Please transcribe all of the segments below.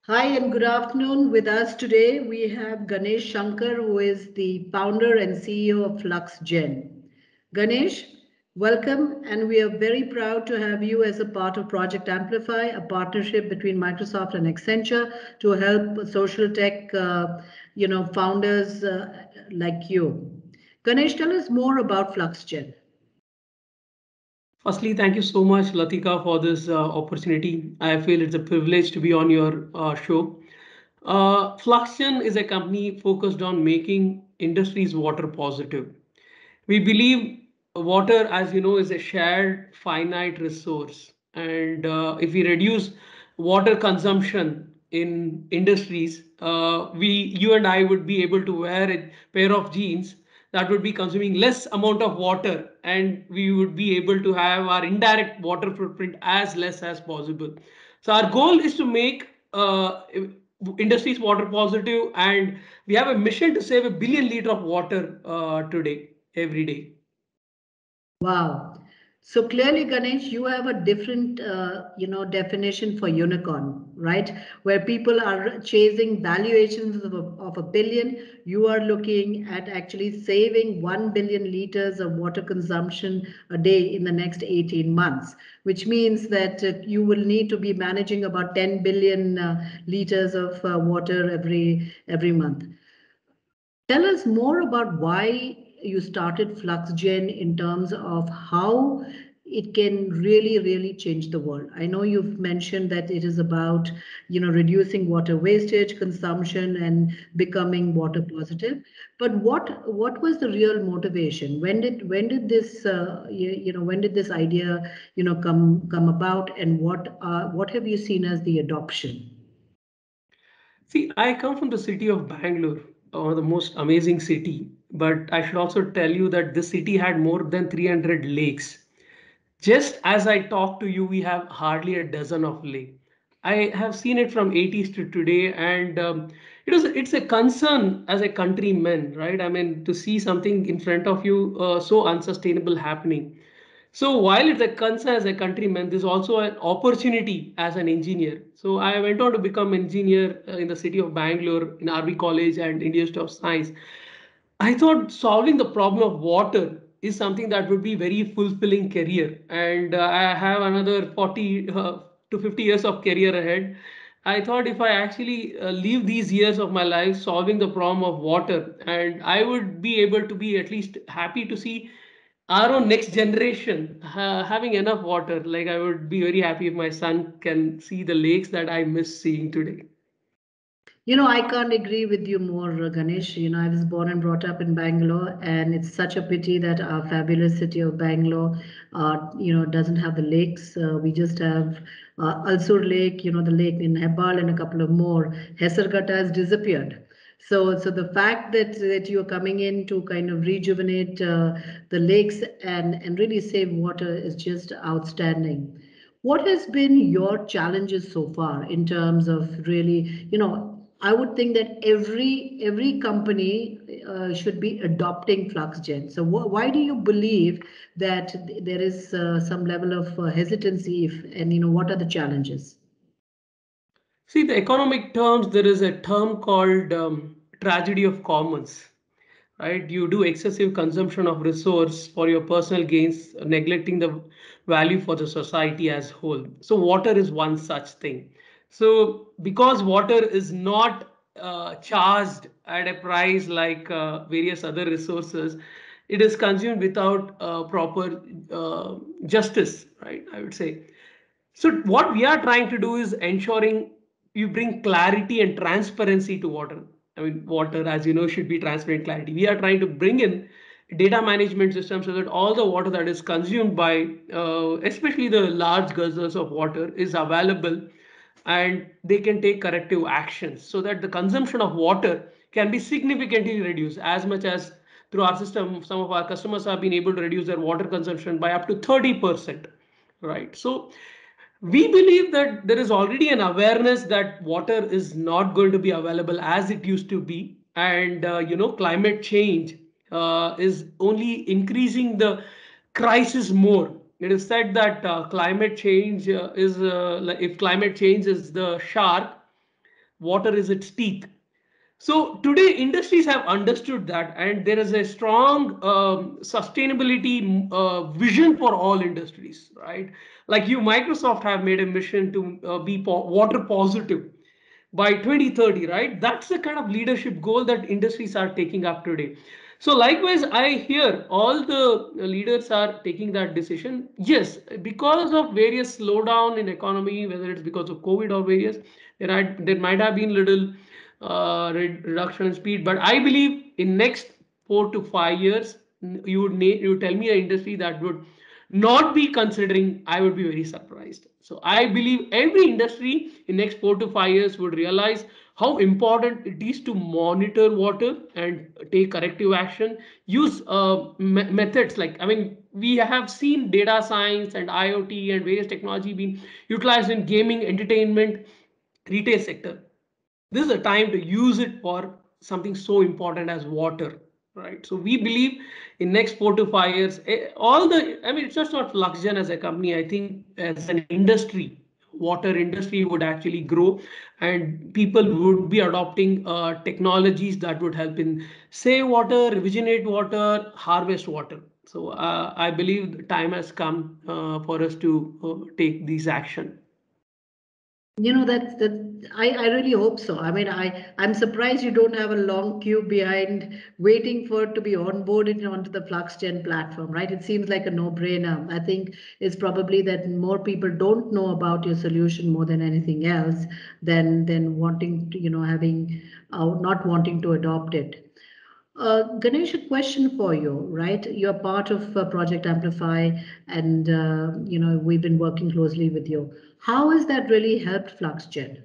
Hi and good afternoon. With us today, we have Ganesh Shankar, who is the founder and CEO of FluxGen. Ganesh, welcome, and we are very proud to have you as a part of Project Amplify, a partnership between Microsoft and Accenture to help social tech, founders like you. Ganesh, tell us more about FluxGen. Firstly, thank you so much, Lathika, for this opportunity. I feel it's a privilege to be on your show. FluxGen is a company focused on making industries water positive. We believe water, as you know, is a shared finite resource. And if we reduce water consumption in industries, you and I would be able to wear a pair of jeans that would be consuming less amount of water, and we would be able to have our indirect water footprint as less as possible. So our goal is to make industries water positive, and we have a mission to save a billion liter of water today, every day. Wow. So clearly, Ganesh, you have a different, definition for unicorn, right? Where people are chasing valuations of a billion. You are looking at actually saving 1 billion liters of water consumption a day in the next 18 months, which means that you will need to be managing about 10 billion liters of water every month. Tell us more about why you started FluxGen in terms of how it can really, really change the world. I know you've mentioned that it is about, reducing water wastage, consumption, and becoming water positive. But what was the real motivation? When did this when did this idea come about, and what have you seen as the adoption? See, I come from the city of Bangalore, the most amazing city. But I should also tell you that this city had more than 300 lakes. Just as I talk to you, we have hardly a dozen of lake. I have seen it from 80s to today, and it's a concern as a countryman, right? I mean, to see something in front of you so unsustainable happening. So while it's a concern as a countryman, there's also an opportunity as an engineer. So I went on to become engineer in the city of Bangalore in RV College and Indian Institute of Science. I thought solving the problem of water is something that would be very fulfilling career, and I have another 40 to 50 years of career ahead. I thought if I actually leave these years of my life solving the problem of water, and I would be able to be at least happy to see our own next generation having enough water. Like I would be very happy if my son can see the lakes that I miss seeing today. I can't agree with you more, Ganesh. I was born and brought up in Bangalore, and it's such a pity that our fabulous city of Bangalore, doesn't have the lakes. We just have Alsur Lake, the lake in Hebbal, and a couple of more. Hesarghatta has disappeared. So the fact that you're coming in to kind of rejuvenate the lakes and really save water is just outstanding. What has been your challenges so far in terms of really, I would think that every company should be adopting FluxGen. So why do you believe that there is some level of hesitancy, if and what are the challenges? See, the economic terms, there is a term called tragedy of commons, right? You do excessive consumption of resource for your personal gains, neglecting the value for the society as whole. So water is one such thing. So because water is not charged at a price like various other resources, it is consumed without proper justice, right? I would say. So what we are trying to do is ensuring you bring clarity and transparency to water. I mean, water, as you know, should be transparent clarity. We are trying to bring in data management system so that all the water that is consumed by, especially the large guzzlers of water, is available, and they can take corrective actions so that the consumption of water can be significantly reduced. As much as through our system, some of our customers have been able to reduce their water consumption by up to 30%, right? So we believe that there is already an awareness that water is not going to be available as it used to be, and climate change is only increasing the crisis more. It is said that climate change is like if climate change is the shark, water is its teeth. So today industries have understood that, and there is a strong sustainability vision for all industries, right? Like you, Microsoft have made a mission to be water positive by 2030, right? That's the kind of leadership goal that industries are taking up today. So likewise, I hear all the leaders are taking that decision. Yes, because of various slowdown in economy, whether it's because of COVID or various, there might have been little reduction in speed. But I believe in next 4 to 5 years, you tell me an industry that would not be considering, I would be very surprised. So I believe every industry in next 4 to 5 years would realize how important it is to monitor water and take corrective action. Use methods like, I mean, we have seen data science and IoT and various technology being utilized in gaming, entertainment, retail sector. This is a time to use it for something so important as water, right? So we believe in next 4 to 5 years, all the, I mean, it's just not FluxGen as a company. I think as an industry, water industry would actually grow, and people would be adopting technologies that would help in save water, rejuvenate water, harvest water. So I believe the time has come for us to take these action. I really hope so. I mean, I'm surprised you don't have a long queue behind waiting for it to be onboarded onto the FluxGen platform, right? It seems like a no-brainer. I think it's probably that more people don't know about your solution more than anything else than wanting to, having not wanting to adopt it. Ganesh, a question for you, right? You're part of Project Amplify, and we've been working closely with you. How has that really helped FluxGen?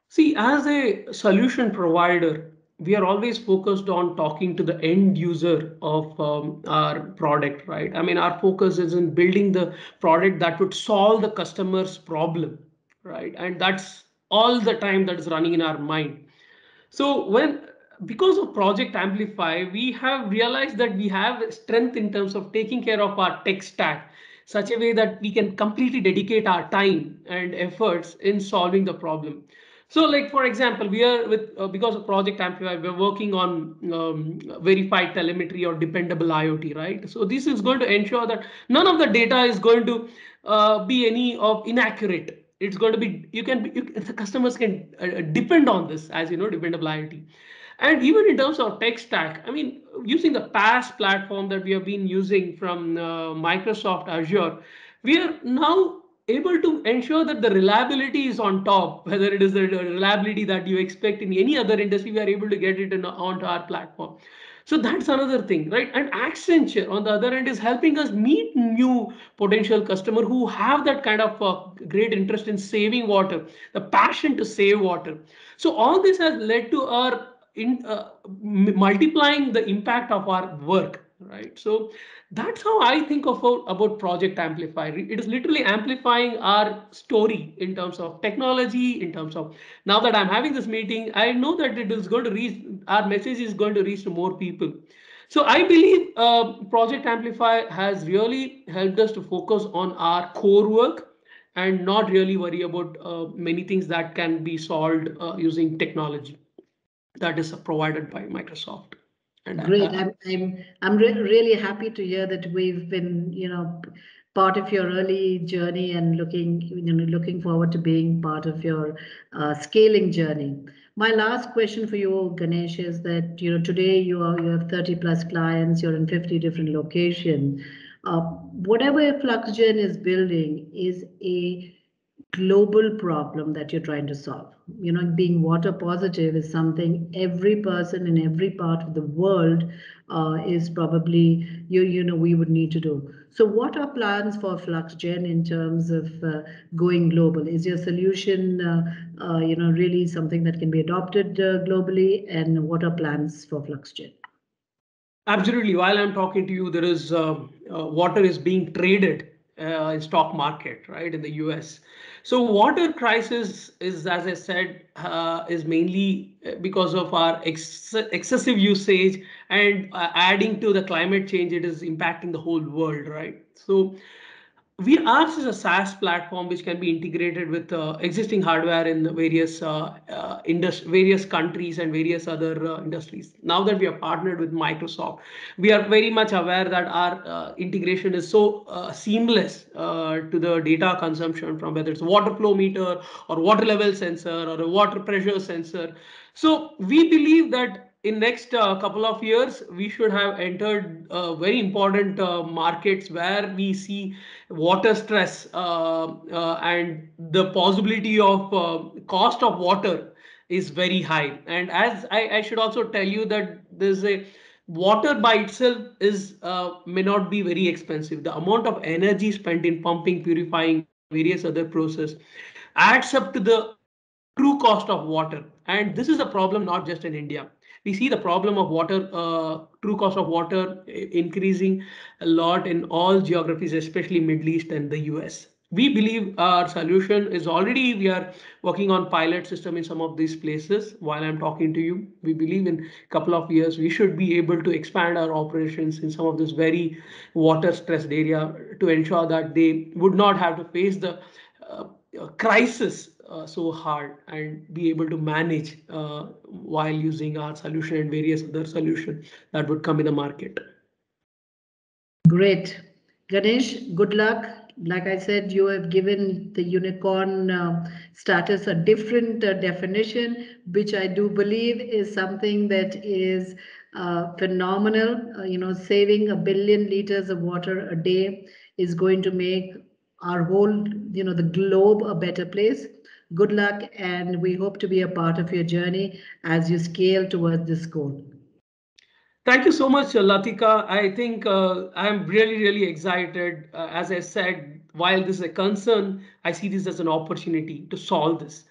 See, as a solution provider, we are always focused on talking to the end user of our product, right? I mean, our focus is in building the product that would solve the customer's problem, right? And that's all the time that is running in our mind. So because of Project Amplify, we have realized that we have strength in terms of taking care of our tech stack, such a way that we can completely dedicate our time and efforts in solving the problem. So, like for example, we are with because of Project Amplify, we're working on verified telemetry or dependable IoT, right? So this is going to ensure that none of the data is going to be any of inaccurate. It's going to be, the customers can depend on this, as you know, dependable IoT. And even in terms of tech stack, I mean, using the PaaS platform that we have been using from Microsoft Azure, we are now able to ensure that the reliability is on top. Whether it is the reliability that you expect in any other industry, we are able to get it onto our platform. So that's another thing, right? And Accenture, on the other end, is helping us meet new potential customer who have that kind of great interest in saving water, the passion to save water. So all this has led to our multiplying the impact of our work, right? So that's how I think about Project Amplify. It is literally amplifying our story in terms of technology, in terms of, now that I'm having this meeting, I know that it is going to reach, our message is going to reach to more people. So I believe Project Amplify has really helped us to focus on our core work and not really worry about many things that can be solved using technology that is provided by Microsoft. And Great. I'm really happy to hear that we've been, part of your early journey and looking forward to being part of your scaling journey. My last question for you, Ganesh, is that, today you have 30 plus clients, you're in 50 different locations. Whatever FluxGen is building is a global problem that you're trying to solve. Being water positive is something every person in every part of the world is probably we would need to do. So, what are plans for FluxGen in terms of going global? Is your solution really something that can be adopted globally? And what are plans for FluxGen? absolutely, while I'm talking to you, there is water is being traded in stock market, right, in the US. So water crisis is, as I said, is mainly because of our excessive usage and adding to the climate change. It is impacting the whole world, right? So we ours is a SaaS platform which can be integrated with existing hardware in the various countries and various other industries. Now that we are partnered with Microsoft, we are very much aware that our integration is so seamless to the data consumption from whether it's a water flow meter or water level sensor or a water pressure sensor. So we believe that in next couple of years we should have entered very important markets where we see water stress and the possibility of cost of water is very high. And as I should also tell you that there's a water by itself is may not be very expensive. The amount of energy spent in pumping, purifying, and various other process adds up to the true cost of water. And this is a problem not just in India. We see the problem of water, true cost of water increasing a lot in all geographies, especially Middle East and the US. We believe our solution is already, we are working on pilot system in some of these places while I'm talking to you. We believe in a couple of years, we should be able to expand our operations in some of this very water stressed area to ensure that they would not have to face the uh, crisis so hard and be able to manage while using our solution and various other solutions that would come in the market. Great. Ganesh, good luck. Like I said, you have given the unicorn status a different definition, which I do believe is something that is phenomenal. Saving 1 billion liters of water a day is going to make our whole, the globe a better place. Good luck, and we hope to be a part of your journey as you scale towards this goal. Thank you so much, Latika. I think I'm really, really excited. As I said, while this is a concern, I see this as an opportunity to solve this.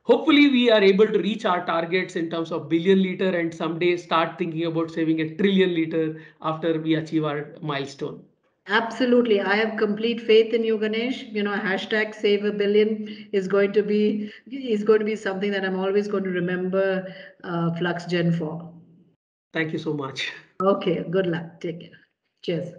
Hopefully, we are able to reach our targets in terms of billion liter and someday start thinking about saving a trillion liter after we achieve our milestone. Absolutely. I have complete faith in you, Ganesh. Hashtag save a billion is going to be something that I'm always going to remember FluxGen for. Thank you so much. Okay, good luck. Take care. Cheers.